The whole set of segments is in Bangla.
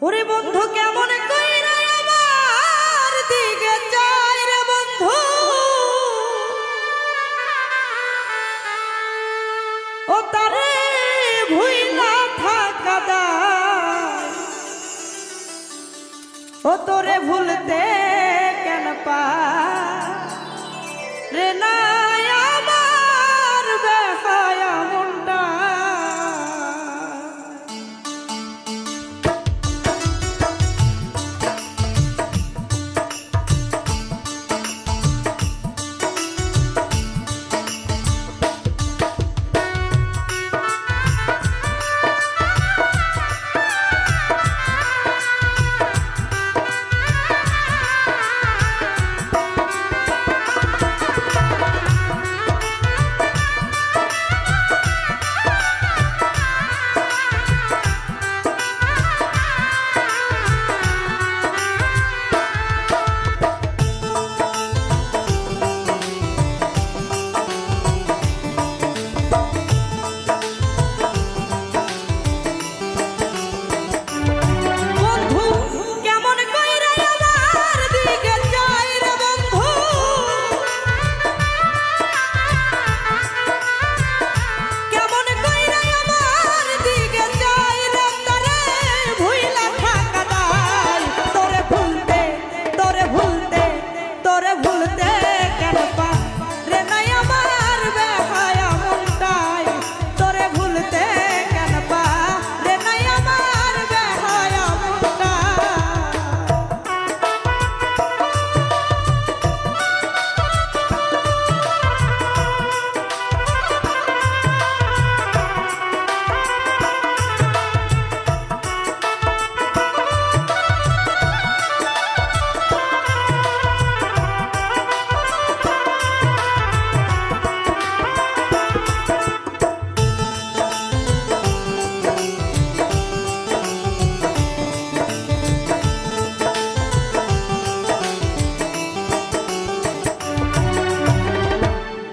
ওরে বন্ধু কেমন কইরা আমার দিকে চাই রে বন্ধু, ও তারে ভুইলা থাকা দায়, ও তোরে ভুলতে কেন পারে না আমার বেহায়া মনটা।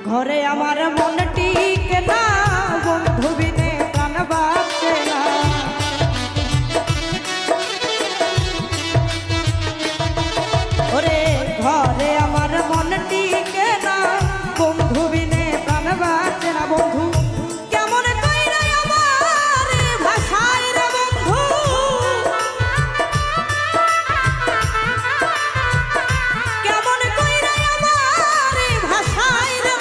ঘরে আমার মন টিকে না, বন্ধু বিনে প্রাণ বাঁচে না। ওরে ঘরে আমার মন টিকে না, বন্ধু বিনে প্রাণ বাঁচে না। বন্ধু কেমন কইরা আমার ভাষায় রে বন্ধু, কেমন কইরা আমার ভাষায় রে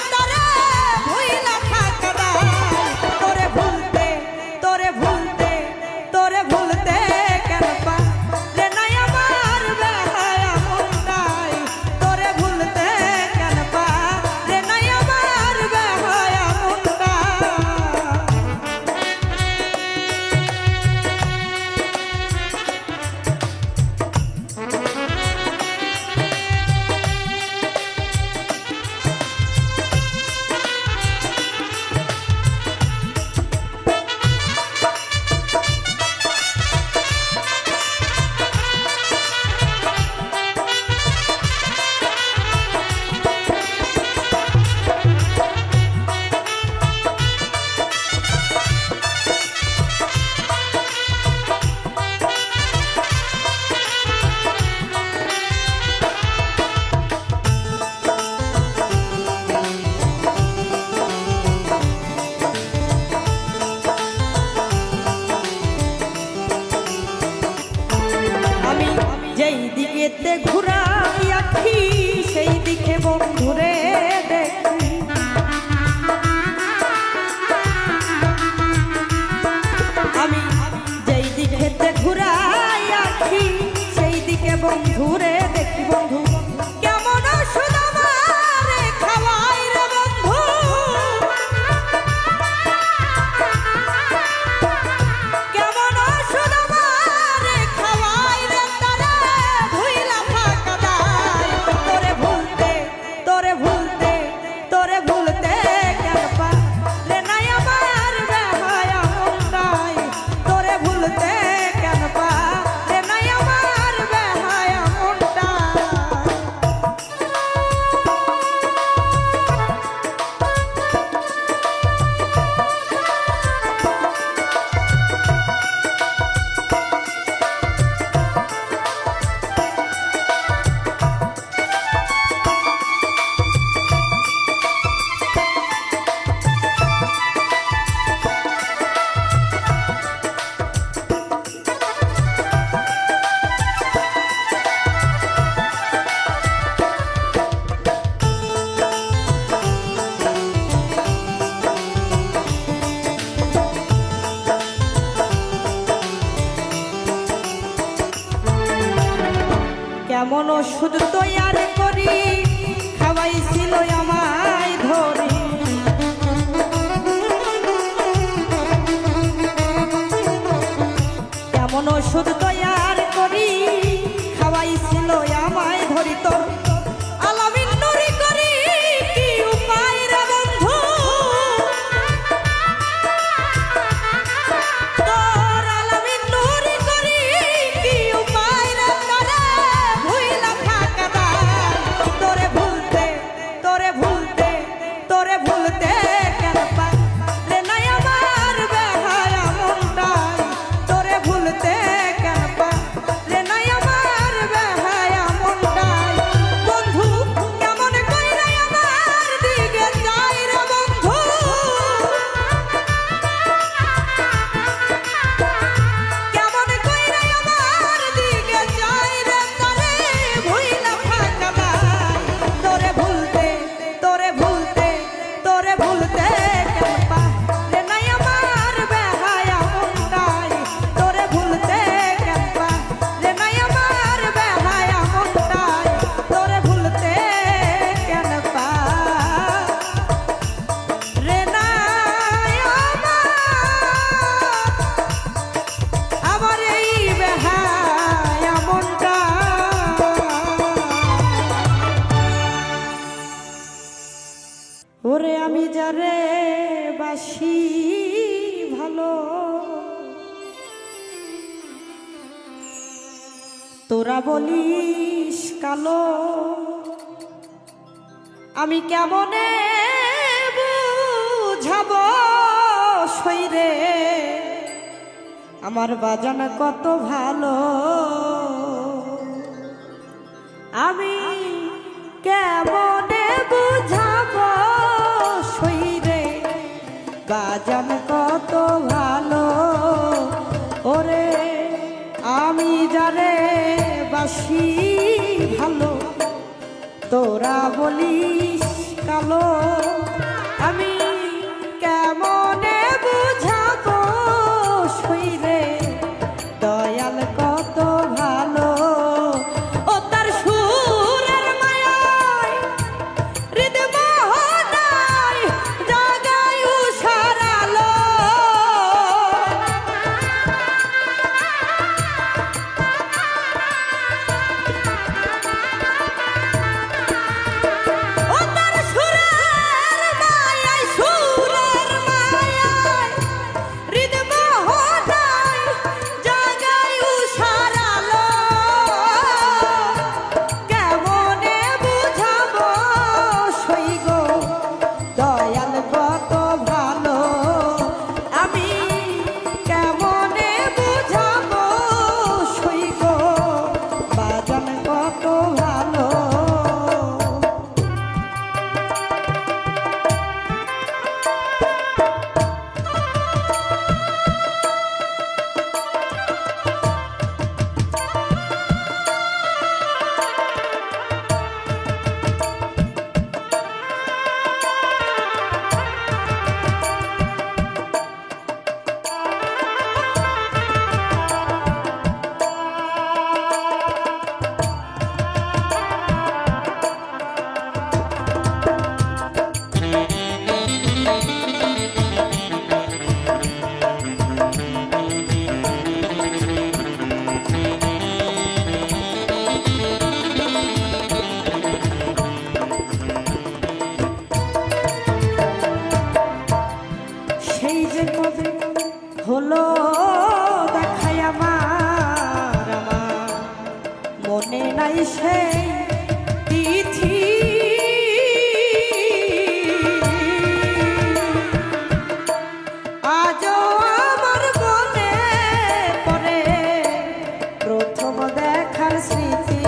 যেই দিকেতে ঘুরাই আখি সেই দিকে বন্ধুরে দেখি। আমি যেই দিকেতে ঘুরাই আখি সেই দিকে বন্ধুরে দেখি। বন্ধু কেমন সুদামারে খাওয়াই রে বন্ধু, কেমন সুদামারে খাওয়াই রে কেন পা রে নাই আমার বেহায়া মন। ওষুধ তৈয়ার করি খাওয়াইছিল আমায় ধরি এমন ওষুধ তৈয়ার করি খাওয়াইছিল আমায় ধরি তোর আলামিন নুরি করি কি উপায় রে বন্ধু তোর আলামিন নুরি করি কি উপায় রে তারে ভুইলা থাকা দায় তোরে ভুলতে কেন পাই রে নাই আমার বেহায়া মনটাই তোরে ভুলতে কেন পাই রে নাই আমার বেহায়া মনটাই বন্ধু কেমন কইরা আমার দিকে যাই রে বন্ধু কেমন কইরা আমার দিকে যাই রে তারে ভুইলা থাকা দায় তোরে ভুলতে কেন পাই রে নাই আমার বেহায়া মনটাই তোরে ভুলতে কেন পাই রে নাই আমার বেহায়া মনটাই তোরে ভুলতে কেন পাই রে নাই আমার এই বেহায়া মনটা ওরে আমি যারে বাসি ভালো তোরা বলিস কালো আমি কেমনে বুঝাবো সইরে আমার বাজান কত ভালো আমি কেমনে বুঝাবো সইরে বাজান কত ভালো ওরে আমি যারে বাসি ভালো তোরা বলিস কালো আমি কেমনে বুঝাবো সইরে দয়াল কত ভালো ও তার সুরের মায়ায় হৃদয় মোহনায় জাগায় উষার আলো ও তার সুরের মায়ায় হৃদয় মোহনায় জাগায় উষার আলো কেমনে বুঝাবো সই গো দয়াল কত ভালো আমি কেমনে বুঝাবো সই গো বাজান কত ভালো সেই যে কবে হলো দেখাই আমার মনে নাই সেই তিথি আজও আমার মনে পড়ে প্রথম দেখার স্মৃতি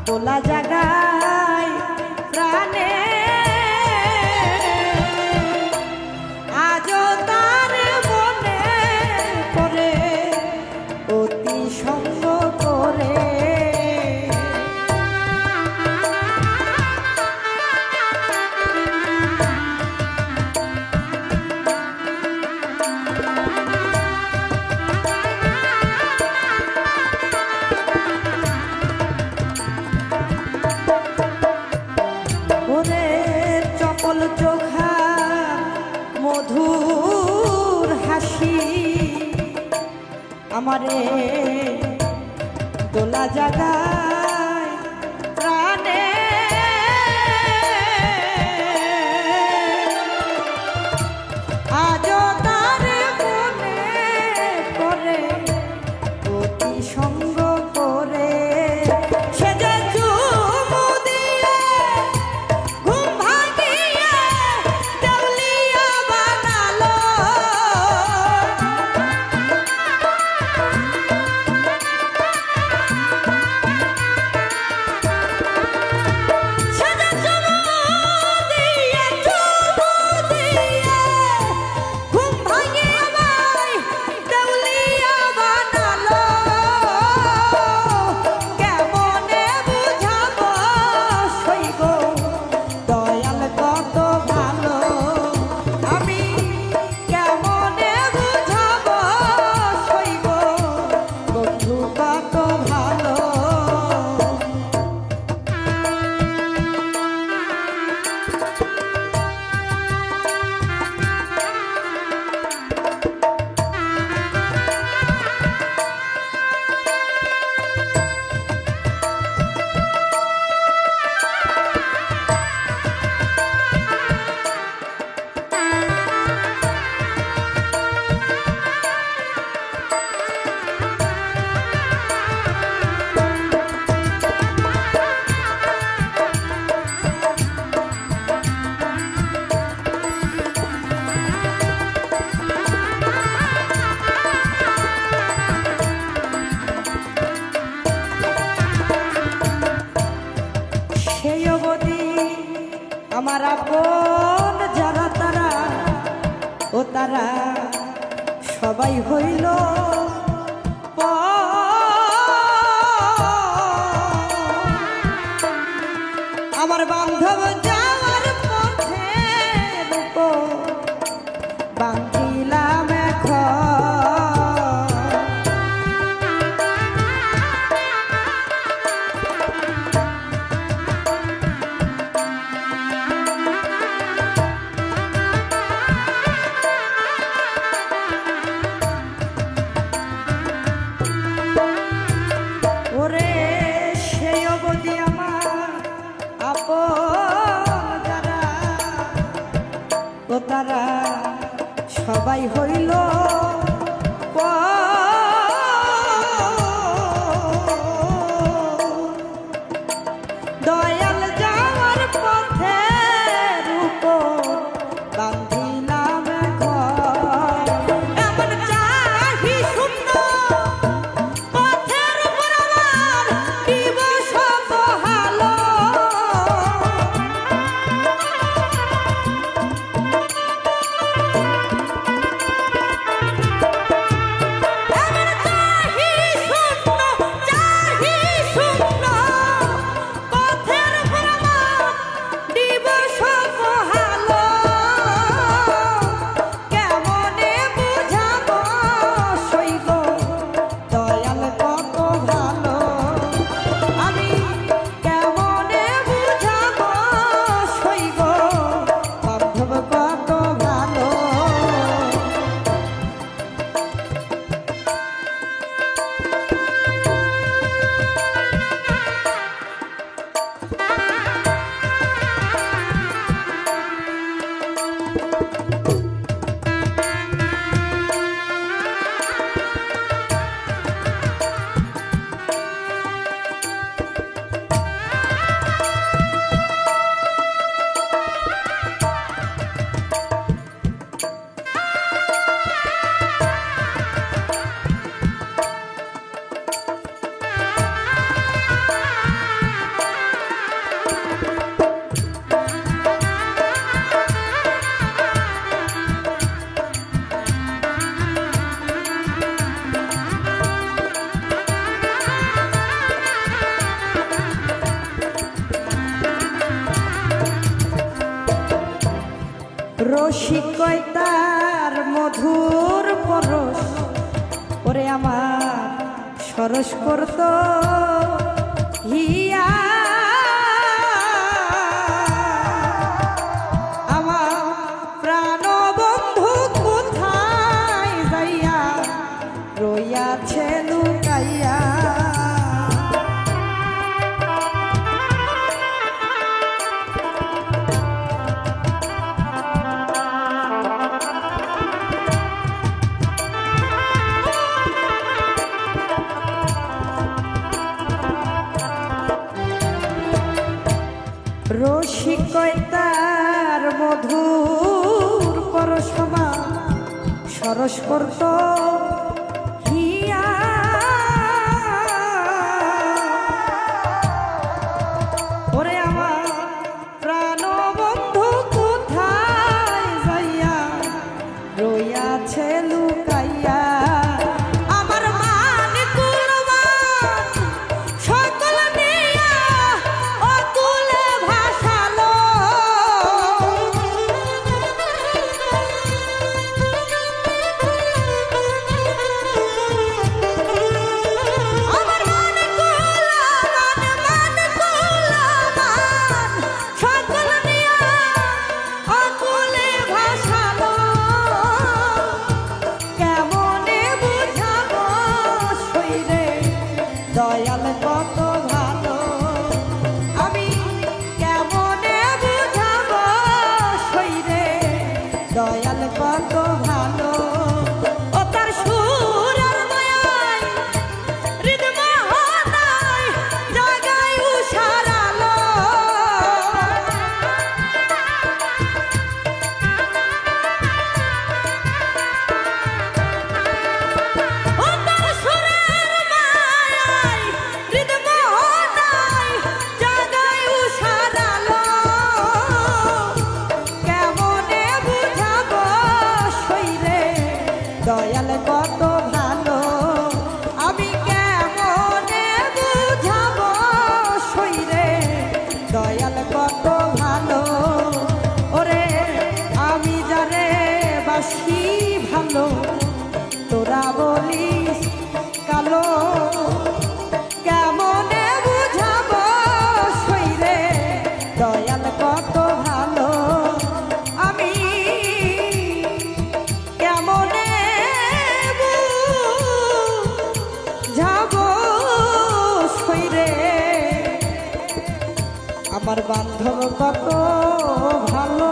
তোলা জাগায় প্রাণে আজও তার মনে করে অতি সঙ্গ করে চপল চোখা মধুর হাসি আমারে দোলা জাগায় প্রাণে আজও তার মনে করে অতি সঙ্গ করে সে যে চুমু দিয়ে ঘুম ভাঙিয়ে দেউলিয়া বানালো সে যে চুমু দিয়ে ঘুম ভাঙিয়ে আমায় দেউলিয়া বানালো কেমনে বুঝাবো সইব দয়াল কত ভালো আমি কেমনে বুঝাবো সইব বন্ধু কত ভালো সেই অবধি আমার আপন যারা তারা ও তারা সবাই হইল আমার বান্ধব যাওয়ার পথে বান্ধিলাম এখন ওরে সেই অবধি আমার আপন যারা ও তারা সবাই হইল দয়াল যাওয়ার পথে রূপ বান্ধিলাম ঘর এমন চাহি সুন্দর পথের উপর আমার দিবস বহালো এমন চাহি সুন্দর পথের রসিকতার মধুর পরশ ওরে আমার সরস করত হিয়া আমার প্রাণ বন্ধু কোথায় যাইয়া রইয়াছে লুকাইয়া রসিকতার মধুর পরশমা সরস করত হিয়া ওরে আমার প্রাণ বন্ধু কোথায় যাইয়া রইয়াছে লুকাইয়া দয়াল কত ভালো আমি কেমনে বুঝাবো শরীরে দয়াল কত ভালো ও তার সুরের মায়ায় হৃদমোহনায় জাগায় উষার আলো ও তার সুরের মায়ায় হৃদমোহনায় জাগায় উষার আলো কেমনে বুঝাবো শরীরে দয়াল কত ভালো আমি কেমনে বুঝাবো শরীরে দয়াল কত ভালো ওরে আমি যারে বাসি ভালো তোরা বলিস কালো কেমনে বুঝাবো শরীরে দয়াল কত ভালো আমি কেমনে বুঝাবো শরীরে আমার বান্ধব কত ভালো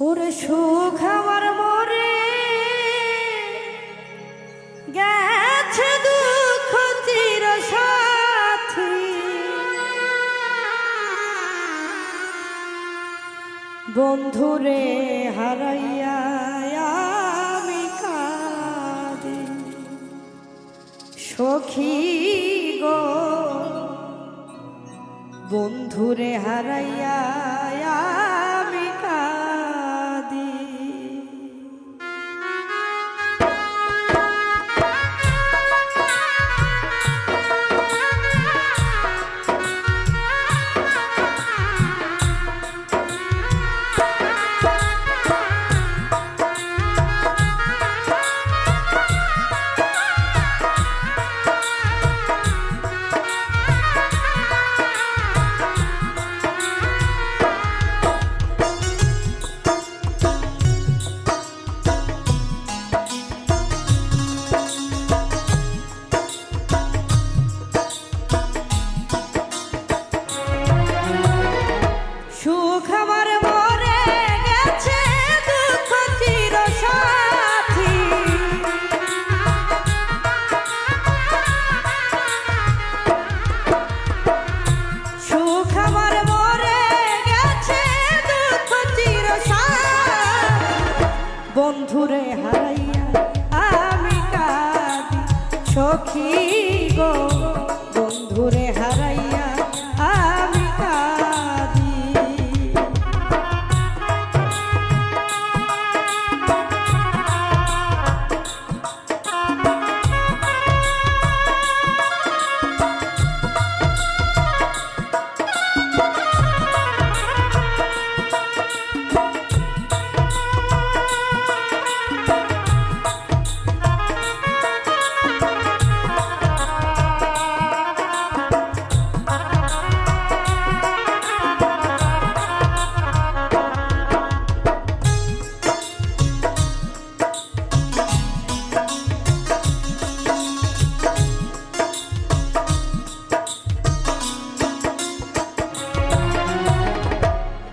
ওরে সুখ আমার মরে গেছে দুঃখ চির সাথী বন্ধুরে হারাইয়া আমি কাঁদি সখী গো বন্ধুরে হারাইয়া আমি কাঁদি বন্ধুরে হারাইয়া আমি কাঁদি সখী গো, বন্ধুরে হারাইয়া আমি কাঁদি।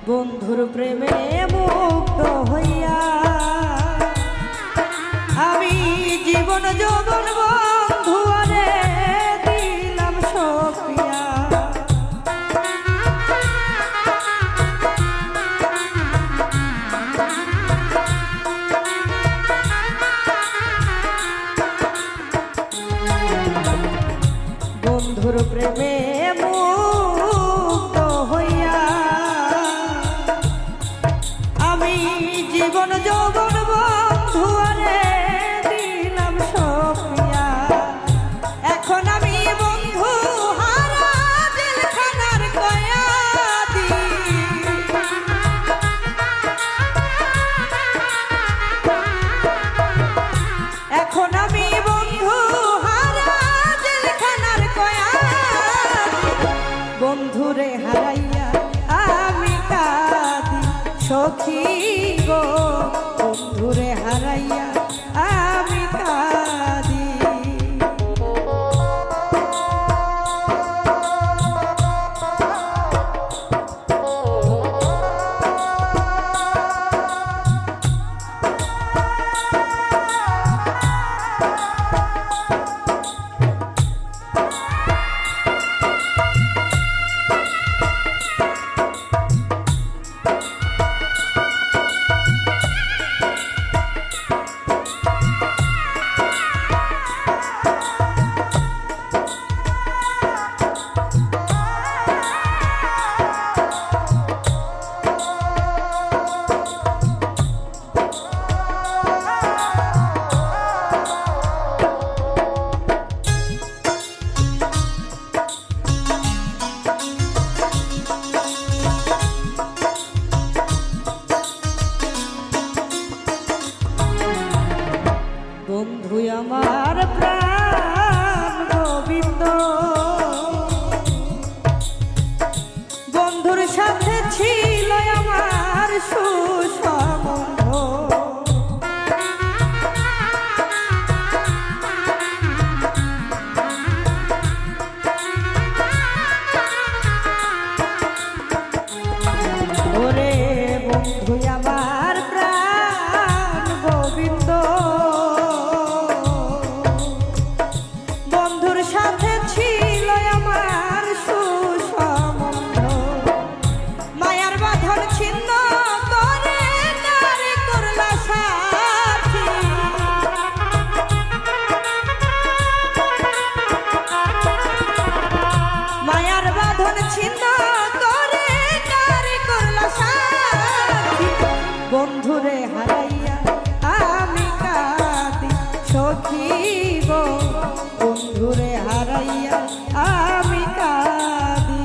বন্ধুর প্রেমে মুগ্ধ হইয়া আমি জীবন যৌবন বন্ধুরে দিলাম সপিয়া। বন্ধুর প্রেমে মুগ্ধ হইয়া আমি জীবন যৌবন বন্ধুরে দিলাম সপিয়া। এখন আমি বন্ধু হারা জেলখানার কয়াদি, এখন আমি বন্ধু হারা জেলখানার কয়াদি। বন্ধুরে হারাইয়া আমি কাঁদি সখী গো, বন্ধুরে হারাইয়া আমি কাঁদি। বন্ধু আমার প্রাণ গোবিন্দ, বন্ধুর সাথে ছিল আমার সুসম্বন্ধ। ওরে বন্ধু আমার প্রাণ গোবিন্দ, বন্ধুর সাথে ছিল আমার সুসম্বন্ধ। মায়ার বাঁধন ছিন্ন করে কারে করলা সাথী, মায়ার বাঁধন ছিন্ন করে কারে করলা সাথী। বন্ধুরে হারাইয়া আমি কাঁদি সখী গো, বন্ধুরে হারাইয়া আমি কাঁদি।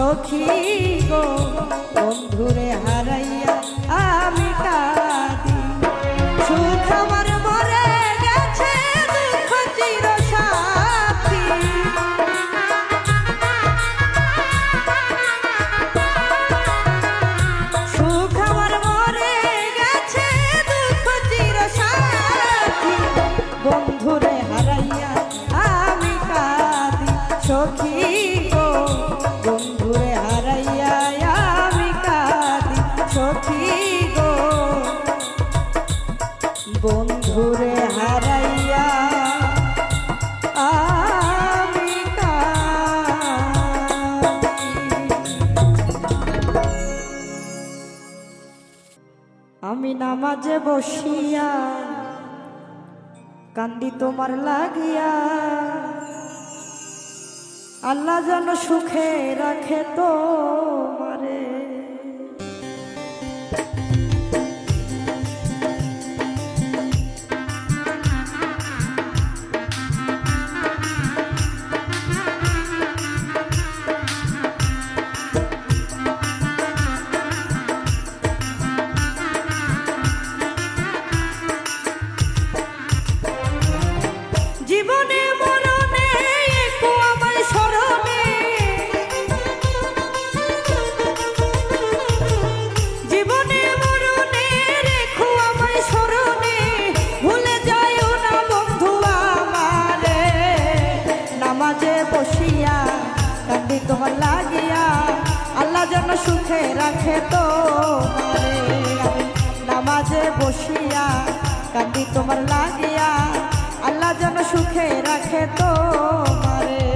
সখী গো বন্ধুরে হারাইয়া আমি কাঁদি সুখ আমার মরে গেছে দুঃখ চিরসাথী সুখ আমার মরে গেছে দুঃখ চিরসাথী বন্ধুরে হারাইয়া আমি কাঁদি সখী গো বন্ধুরে হারাইয়া আমি কাঁদি সখী গো বন্ধুরে হারাইয়া আমি আমি নামাজে বসিয়া কান্দি তোমার লাগিয়া আল্লাহ যেন সুখে রাখে তোমারে জীবনে মরণে একটু আমায় স্মরণে জীবনে মরণে রেখো আমায় স্মরণে ভুলে যাইও না বন্ধু আমারে নামাজে বসিয়া কান্দি তোমার লাগিয়া আল্লাহ যেন সুখে রাখে তোমারে আমি নামাজে বসিয়া কান্দি তোমার লাগিয়া আল্লাহ যেন সুখে রাখে তোমারে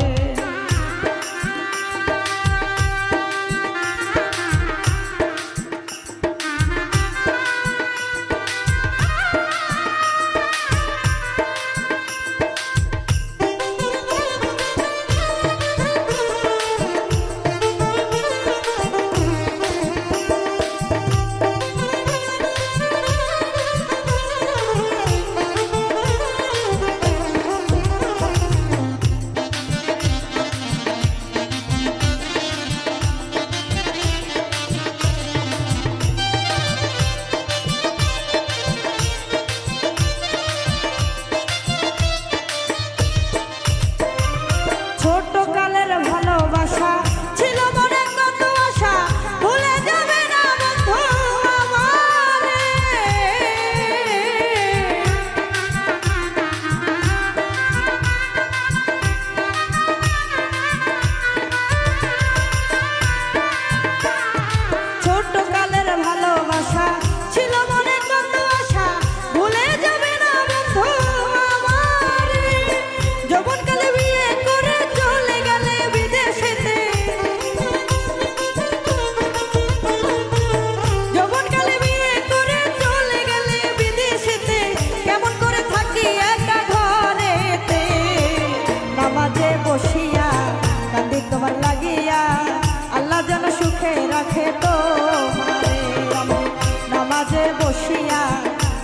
বসিয়া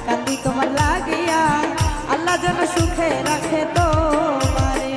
কান্দি তোমার লাগিয়া আল্লাহ যেন সুখে রাখে তোমারে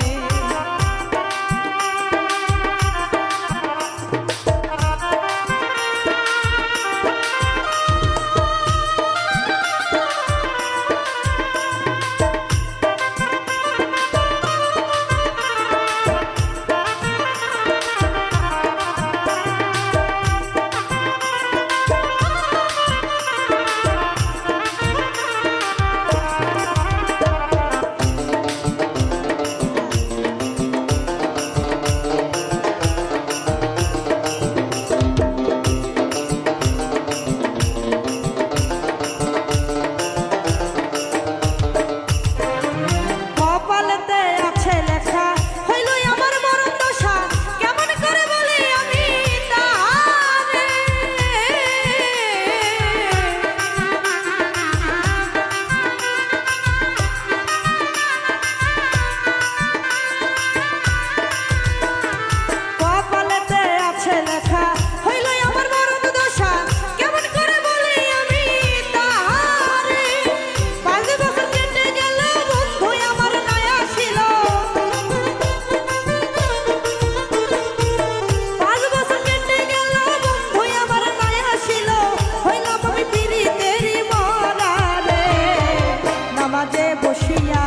নামাজে বসিয়া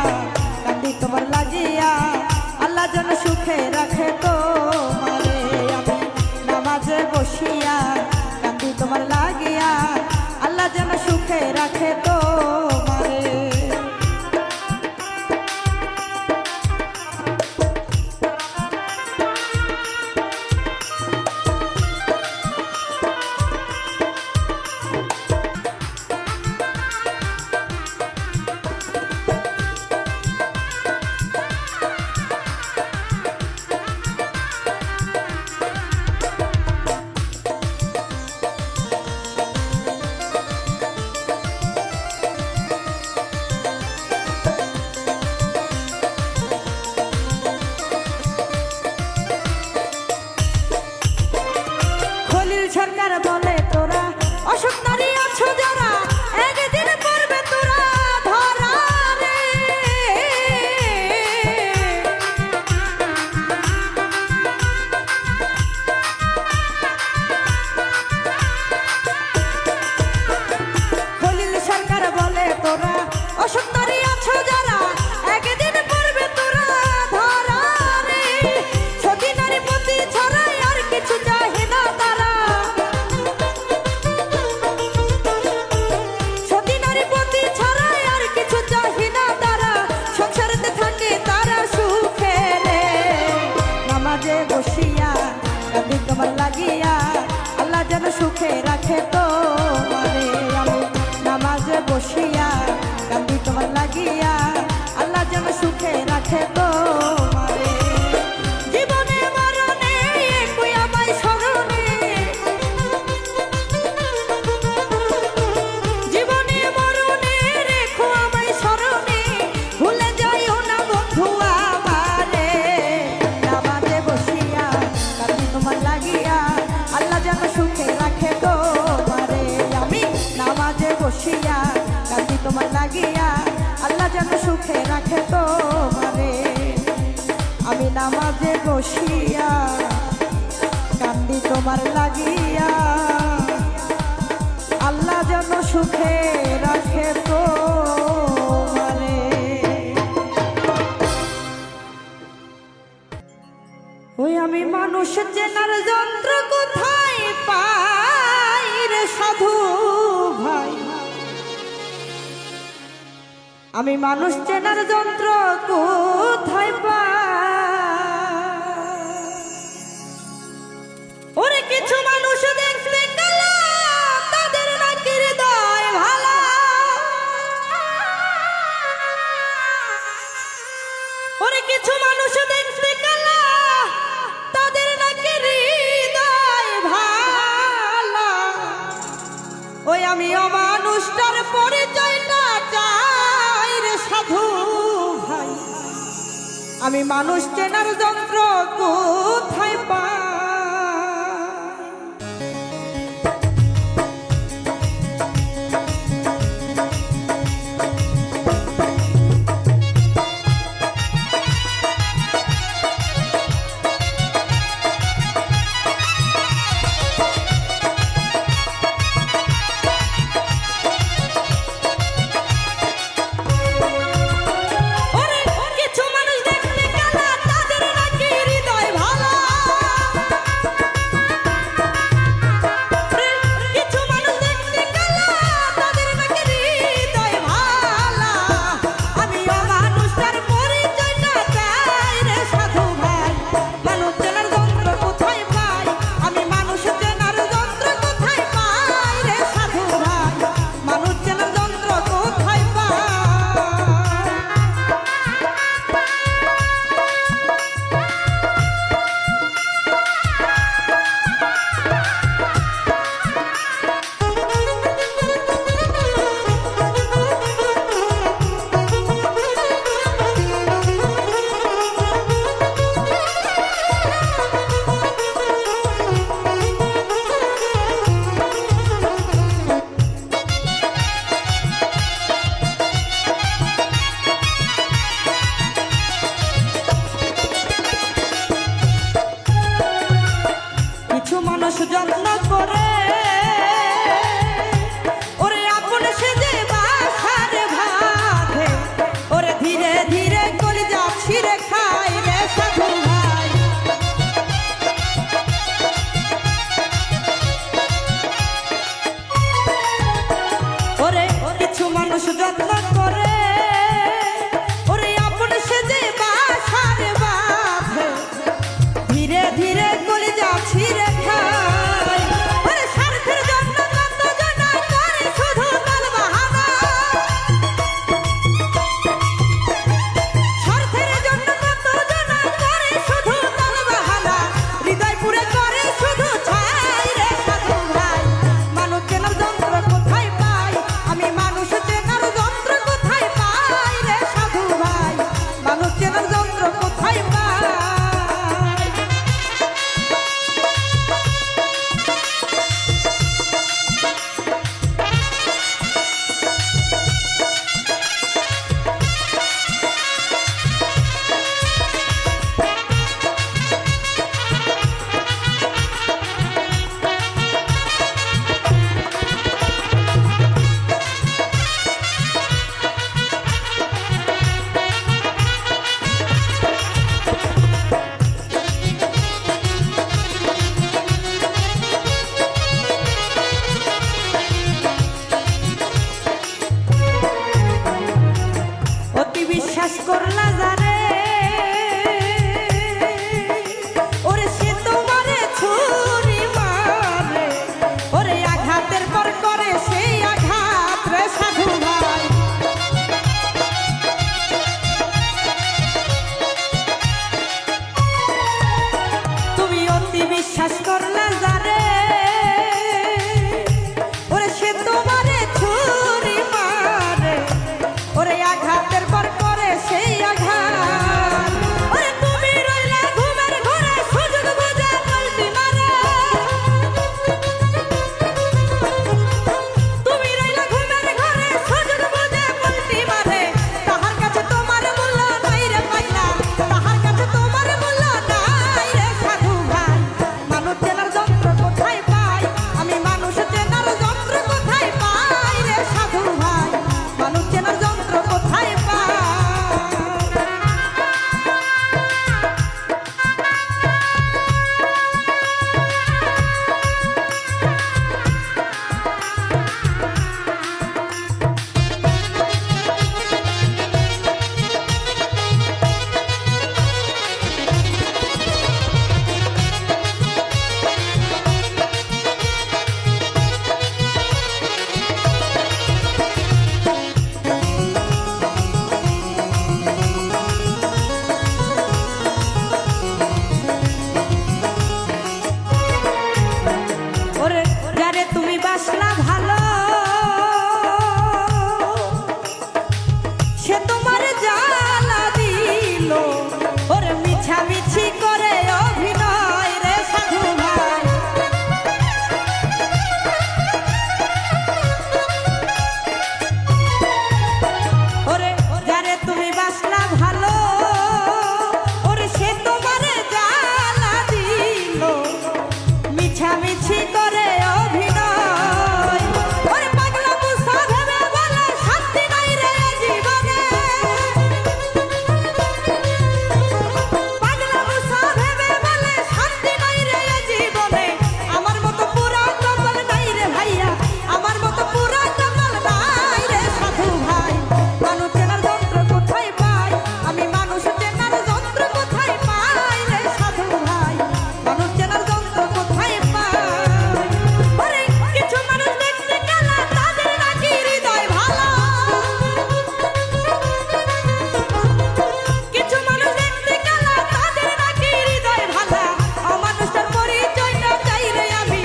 কান্দি তোমার লাগিয়া আল্লাহ যেন সুখে রাখে তোমারে। আমি নামাজে বসিয়া কান্দি তোমার লাগিয়া আল্লাহ যেন সুখে রাখে তোমারে। সরকার বলে তোরা অসৎ নারী আছো যারা একদিন পড়বে তোরা ধরা রে। খলিল সরকার বলে তোরা অসৎ নারী আছো যারা একদিন পড়বে তোরা ধরা রে। সতী নারী পতি ছাড়াই আর কিছু চাহে না তারা। বসিয়া কাঁদি তোমার লাগিয়া আল্লাহ যেন সুখে রাখে তোমারে। আমি নামাজে বসিয়া কাঁদি তোমার লাগিয়া আল্লাহ যেন সুখে রাখে তোমারে। জীবনে মরণে একই আমায় স্মরণে, জীবনে মরণে রেখো আমায় স্মরণে, ভুলে যাইও না বন্ধু আমারে। নামাজে বসিয়া কাঁদি তোমার লাগিয়া আল্লাহ যেন সুখে রাখে তোমারে। আমি নামাজে বসিয়া কাঁদি তোমার লাগিয়া আল্লাহ যেন সুখে রাখে তোমারে। আমি নামাজে বসিয়া কান্দি তোমার লাগিয়া আল্লাহ যেন সুখে রাখে তোমারে। ওই আমি মানুষ চেনার যন্ত্র কোথায় পাই রে সাধু ভাই। আমি মানুষ চেনার যন্ত্র কোথায় পাই। ওরে কিছু মানুষ দেখতে কালা তাদের নাকি হৃদয় ভালা। ওরে কিছু মানুষ দেখতে কালা তাদের নাকি হৃদয় ভালা। ওই আমি অমানুষটার পরিচয়টা চাই রে সাধু ভাই। আমি মানুষ চেনার যন্ত্র কোথায় পাই। কিছু মানুষ দেখতে কালা তাদের নাকি হৃদয় ভালা। করে ওরে আপন সেজে বাসার বাঁধে ধীরে ধীরে গলে যাচ্ছি রে খাই ওরে স্বার্থের জন্য কত জনা করে শুধু তালবাহানা স্বার্থের জন্য কত জনা করে শুধু তালবাহানা হৃদয় পুরে করে শুধু ছাই রে সাধু ভাই মানুষ চেনার যন্ত্র কোথায় পাই আমি মানুষ চেনার যন্ত্র কোথায় পাই রে সাধু ভাই মানুষ চেনার যন্ত্র কোথায় পাই অতি বিশ্বাস করলা যারে ওরে সে তোমারে ছুরি মারে ওরে আঘাতের পর করে সেই আঘাত রে সাধু ভাই তুমি অতি বিশ্বাস করলা যারে ওরে সে তোমারে ছুরি মারে ওরে আঘাতের পর করে সেই আঘাত ওরে তুমি রইলা ঘুমের ঘরে সুযোগ বুঝে পাল্টি মারে তুমি রইলা ঘুমের ঘরে সুযোগ বুঝে পাল্টি মারে তাহার কাছে তোমার মূল্য নাই রে পাইলা তাহার কাছে তোমার মূল্য নাই রে সাধু ভাই মানুষ চেনার যন্ত্র কোথায় পাই আমি মানুষ চেনার যন্ত্র কোথায় পাই রে সাধু ভাই মানুষ চেনার যন্ত্র কোথায় পাই ওরে যারে তুমি বাসলা ভালো সে তোমার জ্বালা দিল ওরে মিছামিছি করে অভিনয় রে সাধু ভাই ওরে যারে তুমি বাসলা ভালো ওরে সে তোমার জ্বালা দিল মিছামিছি করে অভিনয় ওরে পাগলা মুসা ভেবে বলে শান্তি নাই রে জীবনে পাগলা মুসা ভেবে বলে শান্তি নাই রে জীবনে আমার মতো পুরা কপাল নাই রে ভাইয়া আমার মতো পুরা কপাল নাই রে সাধু ভাই মানুষ চেনার যন্ত্র কোথায় পাই আমি মানুষ চেনার যন্ত্র কোথায় পাই রে সাধু ভাই মানুষ চেনার যন্ত্র কোথায় পাই ওরে কিছু মানুষ দেখতে গেলে তাদের নাকি হৃদয় ভালো কিছু মানুষ দেখতে গেলে তাদের নাকি হৃদয় ভালো অমানুষটার পরিচয়টা চাই রে আমি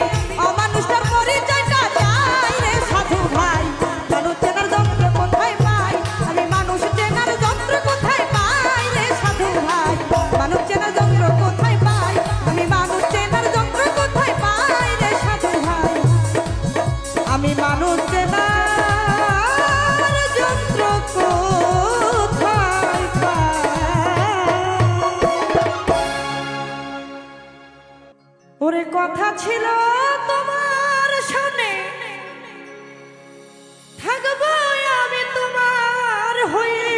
অমানুষটার পরিচয়টা চাই রে সাধু ভাই মানুষ চেনার যন্ত্র কোথায় পাই আমি মানুষ চেনার যন্ত্র কোথায় পাই রে সাধু ভাই মানুষ চেনার যন্ত্র কোথায় পাই আমি মানুষ চেনার যন্ত্র কোথায় পাই রে সাধু ভাই আমি মানুষ চেনার যন্ত্র কোথায় পাই ওরে কথা ছিল তোমার সামনে থাকবো আমি তোমার হয়ে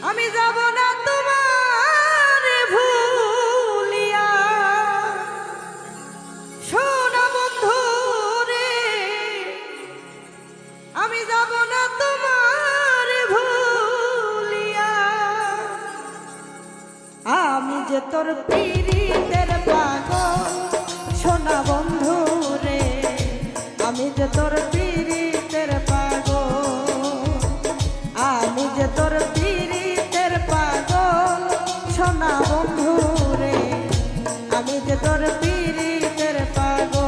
আমি যাব না তোমার ভুলিয়া শোনা বন্ধু রে আমি যাব তোর পীড়িতের পাগল সোনা বন্ধু রে, আমি যে তোর পীড়িতের পাগল, আমি যে তোর পীড়িতের পাগল সোনা বন্ধু রে, আমি যে তোর পীড়িতের পাগল।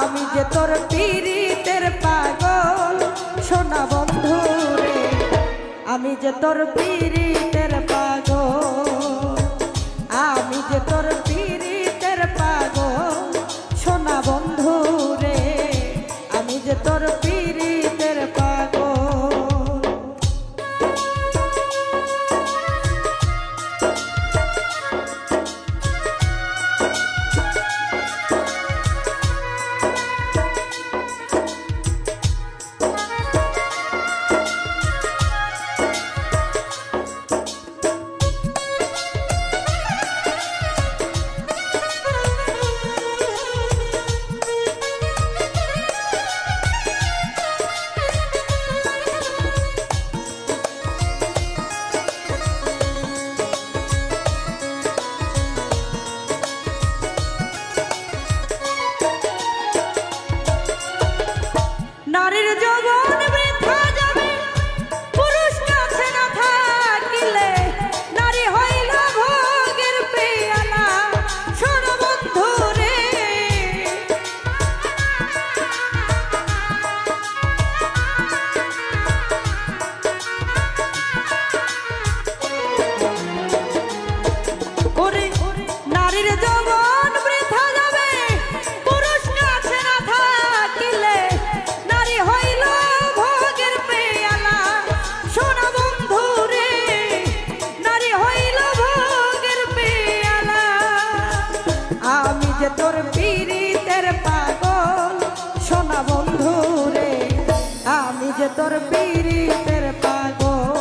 আমি যে তোর পীড়িতের পাগল সোনা বন্ধু রে, আমি যে তোর পীড়িতের পাগল, আমি যে তোর পীড়িতের পাগল সোনা বন্ধু রে, আমি যে তোর পীড়িতের পাগল। নারীর যৌবন বৃথা যাবে পুরুষ কাছে না থাকিলে, নারী হইল ভোগের পেয়ালা সোনা বন্ধু রে, ওরে নারীর যৌবন বৃথা যাবে পুরুষ কাছে না থাকিলে, নারী হইল ভোগের পেয়ালা সোনা বন্ধু রে, নারী হইল ভোগের পেয়ালা। আমি যে তোর পীড়িতের পাগল সোনা বন্ধু রে, আমি যে তোর পীড়িতের পাগল,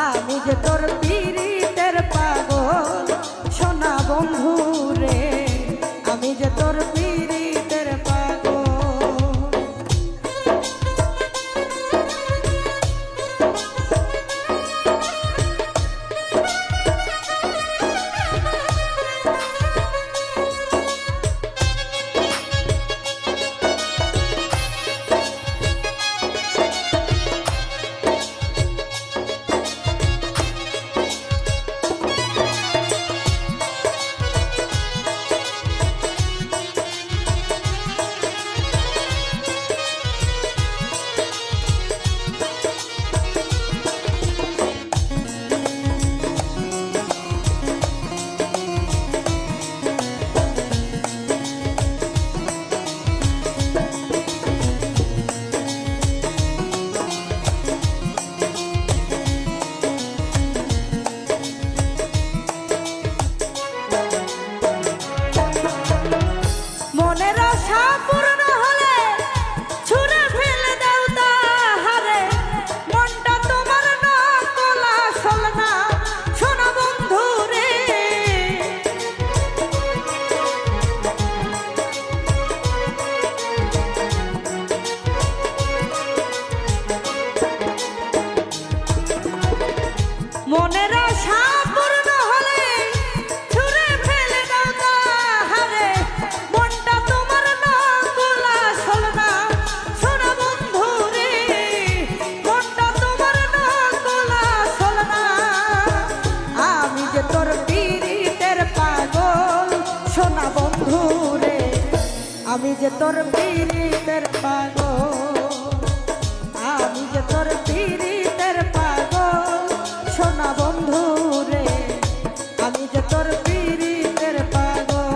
আমি যে তোর পীড়িতের পাগল সোনা বন্ধু রে, আমি যে তোর পীড়িতের পাগল। সোনা বন্ধু রে আমি যে তোর পীড়িতের পাগল, আমি যে তোর পীড়িতের পাগল সোনা বন্ধু রে আমি যে তোর পীড়িতের পাগল।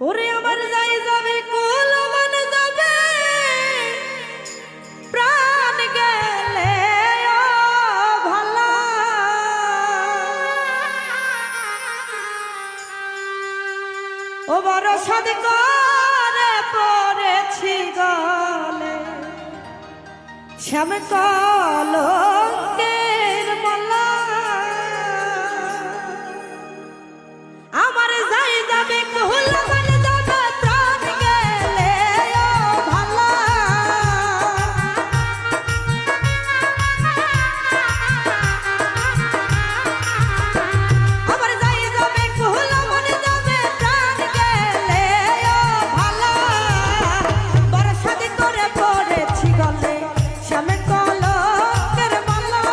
ওরে আমার যাই যাবে কুল মান যাবে প্রাণ গেলে ও ভালা ও বড় সাদ করে পড়েছি গলে শ্যাম কলঙ্কের মালা আমার যাই যাবে কুল মান যাবে প্রাণ গেলে ও ভালা আমার যাই যাবে কুল মান যাবে প্রাণ গেলে ও ভালা বরসাদ করে পড়েছি গলে শ্যাম কলঙ্কের মালা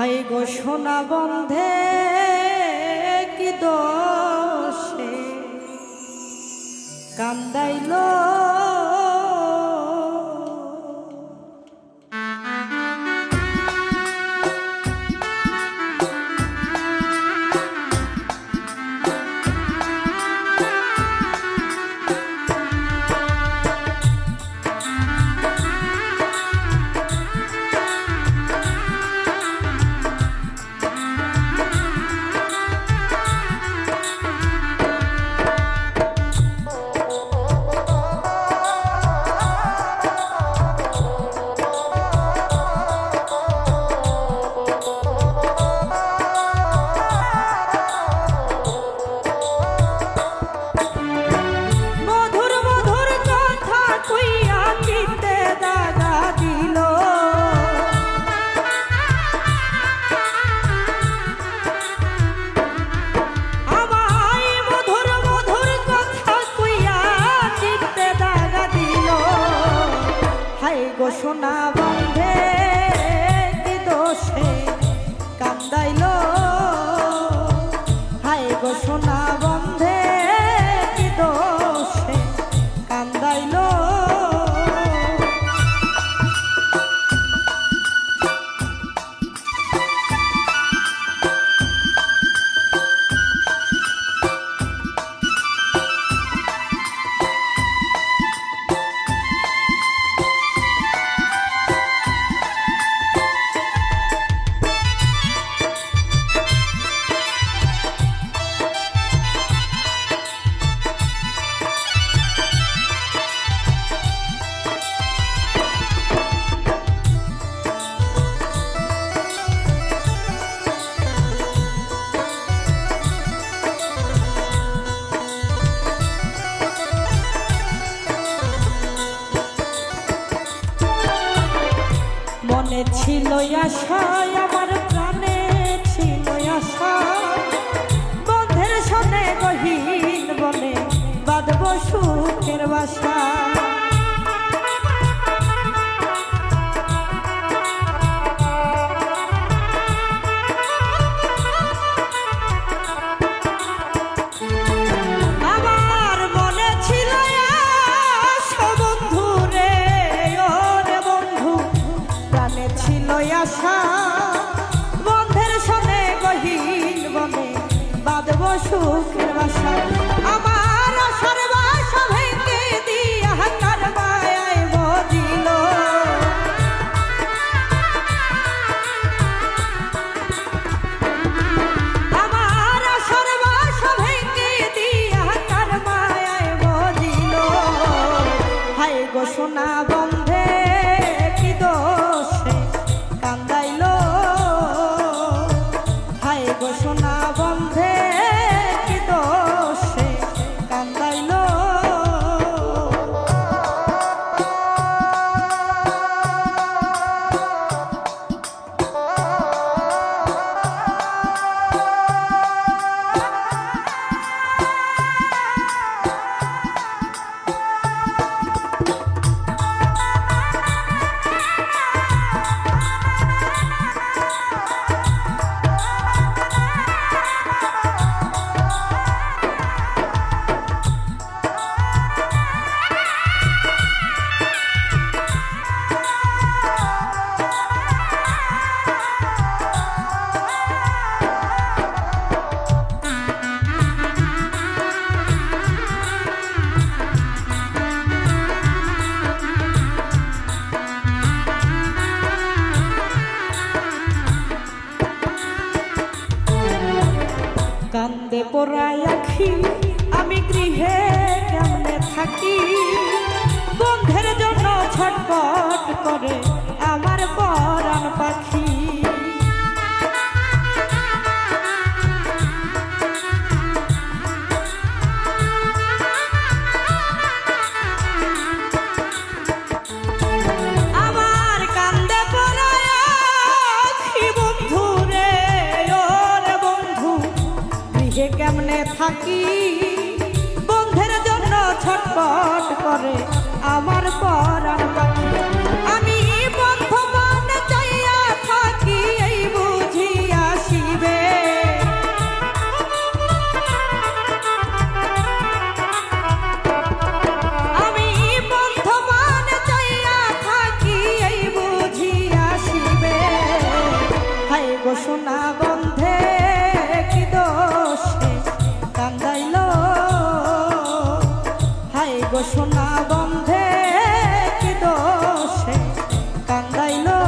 হাই গো সোনা বন্ধে কি দোষে কান্দাইলো সোনা বন্ধে কি দোষে কান্দাইলো হায় গো সোনা বন্ধে কি দোষে কান্দাইলো মনে ছিল আশা আমার প্রাণে ছিল আশা বন্ধের সনে গহীন বনে বাঁধব সুখের বাসা আমার মনে ছিল আশা বন্ধু রে ওরে বন্ধু প্রাণে ছিল আশা বন্ধের সনে গহীন বনে বাঁধব সুখের বাসা আমার আশার বাসা ভেঙে দিয়া কার মায়ায় বদিল আমার আশার বাসা ভেঙে দিয়া কার মায়ায় বদিল হায় গো সোনা বন্ধে কি দোষে কান্দাইলো হায় গো সোনা বন্ধে কি দোষে কান্দাইলো কান্দে পোড়ায় আখি আমি গৃহে কেমনে থাকি বন্ধের জন্য ছটফট করে আমার পরাণ পাখি আমার কান্দে পোড়ায় আখি বন্ধু রে ওরে বন্ধু গৃহে কেমনে থাকি বন্ধের জন্য ছটফট করে আমার পরাণ পাখি আমি বন্ধ মন চাইয়া থাকি এই বুঝি গো সোনা বন্ধে কি দোষে কান্দাইলো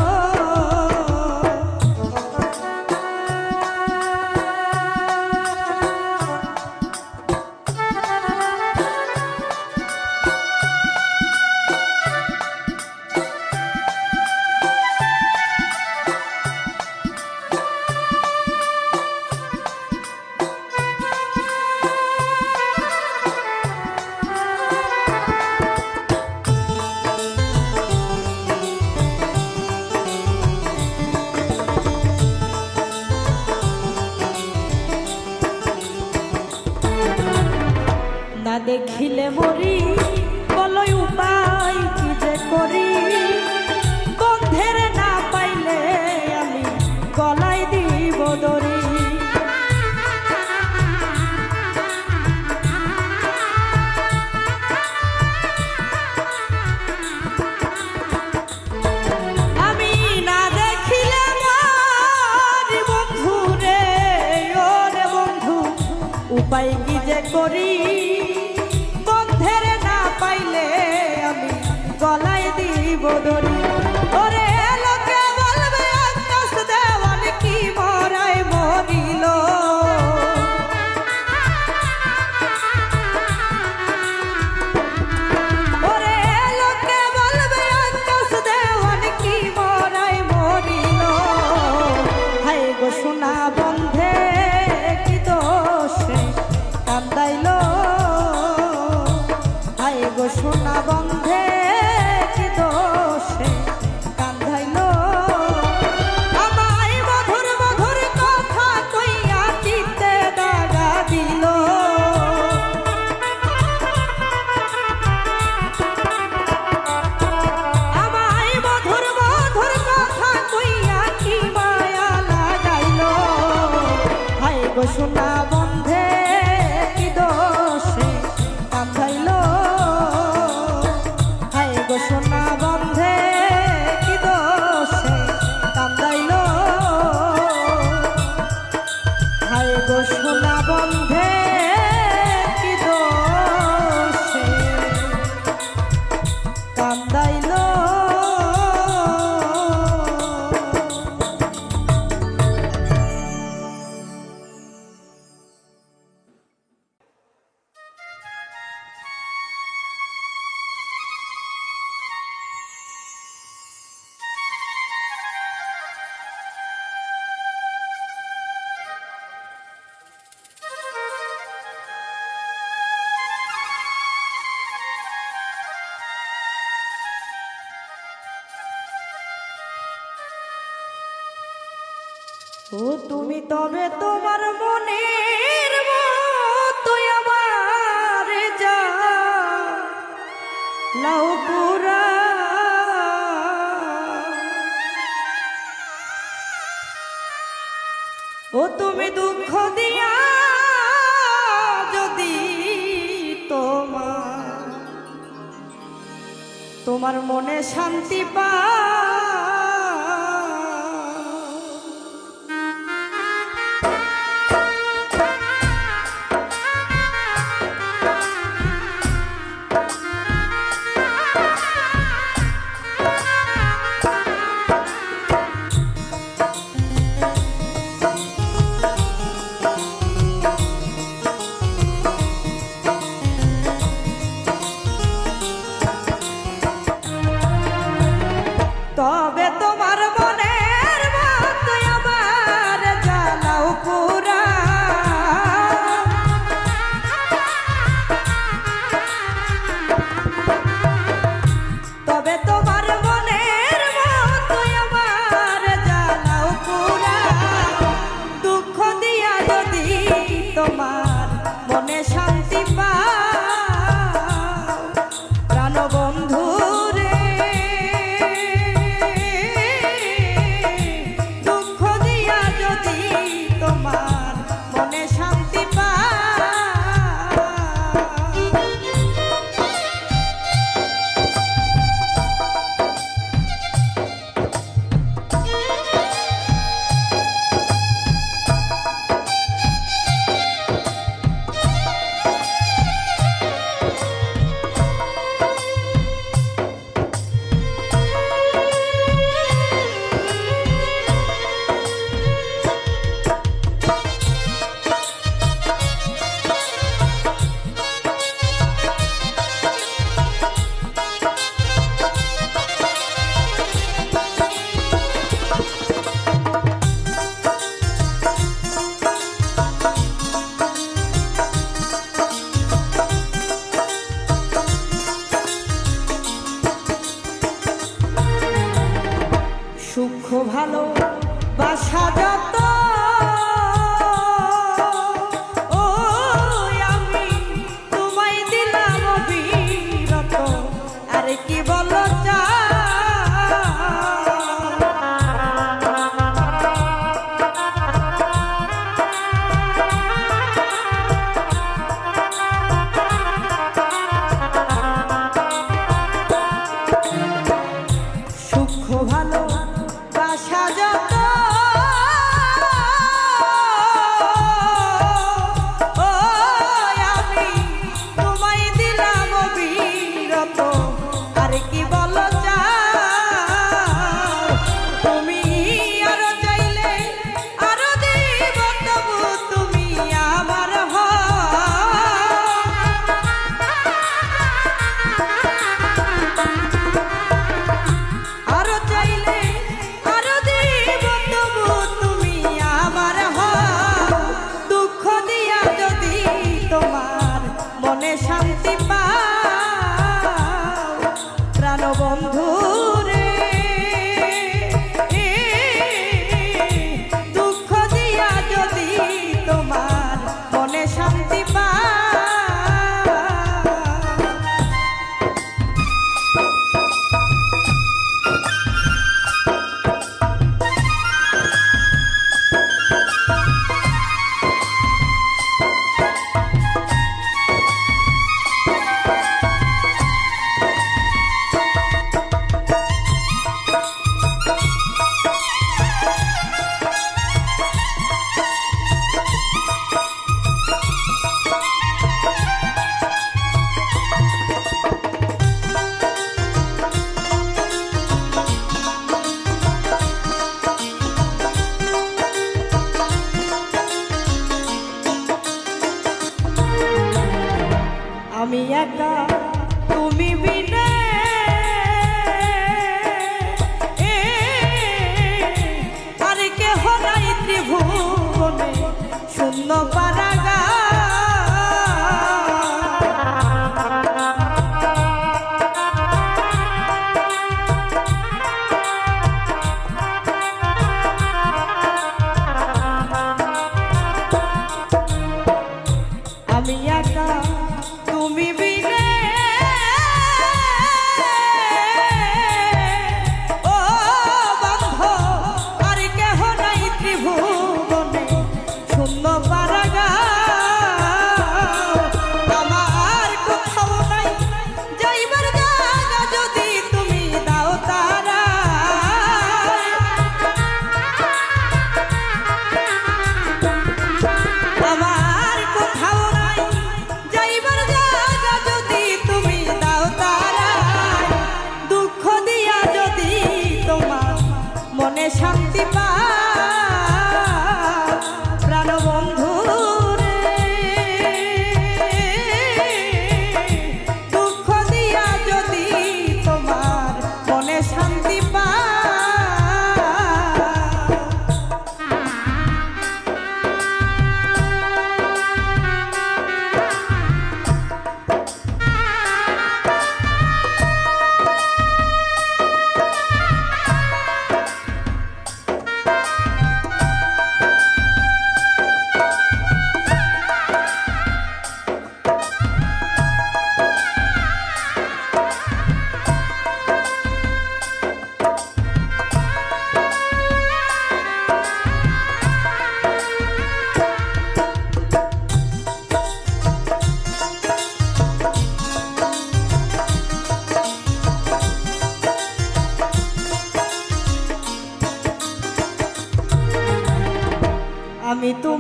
না দেখিলে মরি বলই উপায় কি যে করি বন্ধের না পাইলে আমি গলায় দিব দড়ি আমি না দেখিলে মরি বন্ধু রে ও রে বন্ধু উপায় কি যে করি পাইলে আমি গলায় দিব দড়ি ওরে লোকে বলবে আকাশ দেওয়ান কি মরাই মরিল ওরে লোকে বলবে আকাশ দেওয়ান কি মরাই মরিল হাই গো সোনা বন্ধে কি দোষে কান্দাইলো গো সোনা বন্ধে কি দোষে কান্দাইলো আমায় মধুর মধুর কথা কইয়া চিত্তে দাগা দিল আমায় মধুর মধুর কথা কইয়া কি মায়া লাগাইলো হায় গো সোনা বন্ধে কি দোষে কান্দাইলো গো সোনা বন্ধে কি দোষে কান্দাইলো হায় গো সোনা বন্ধে কি দোষে কান্দাইলো ও তুমি তবে তোমার মনের মতো আমার যা লাউ পুরা ও তুমি দুঃখ দিয়া যদি তোমার মনে শান্তি পা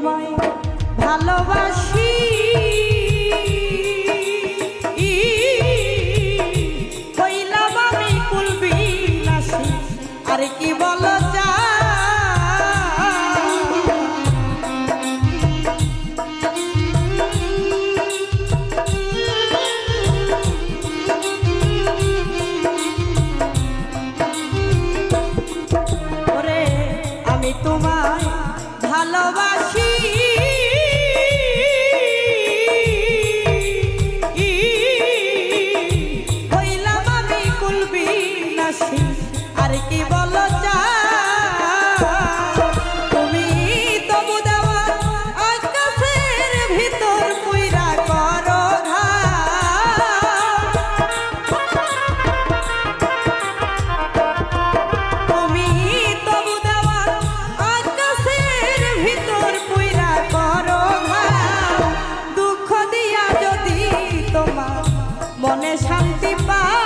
তোমায় ভালোবাসি হইলাম আমি কুলবিলাসী আর কি বলো যা আমি তোমায় ভালোবাসি হইলাম আমি কুলবিলাসী আর কি বলো যা তুমি তবু দেওয়া আকাশের ভিতর পুইরা করো তুমি তবু দেওয়া আকাশের ভিতর পুইরা করো দুঃখ দিয়া যদি তোমার মনে শান্তি পায়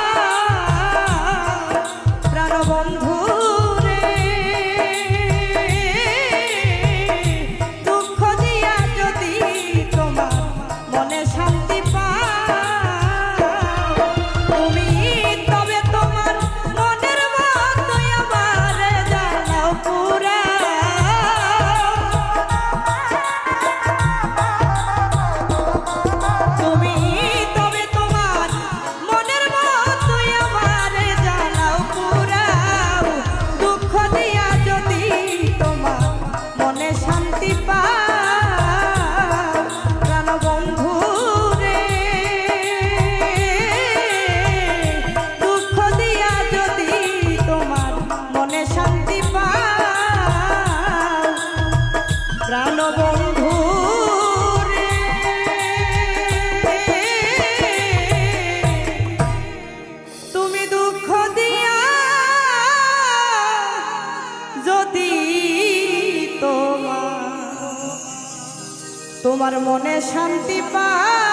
প্রাণবন্ধু রে দুঃখ দিয়া যদি তোমার মনে শান্তি পায় তুমি তবে তোমার মনের মতোই আমারে জানাও পুরা তুমি তবে তোমার মনের মতোই আমারে জানাও পুরা দুঃখ দিয়া যদি তোমার মনে শান্তি পাও প্রাণবন্ধু রে দুঃখ দিয়া যদি তোমার মনে শান্তি পাও প্রাণবন্ধু রে তুমি দুঃখ দিয়া যদি তোমার মনে শান্তি পায়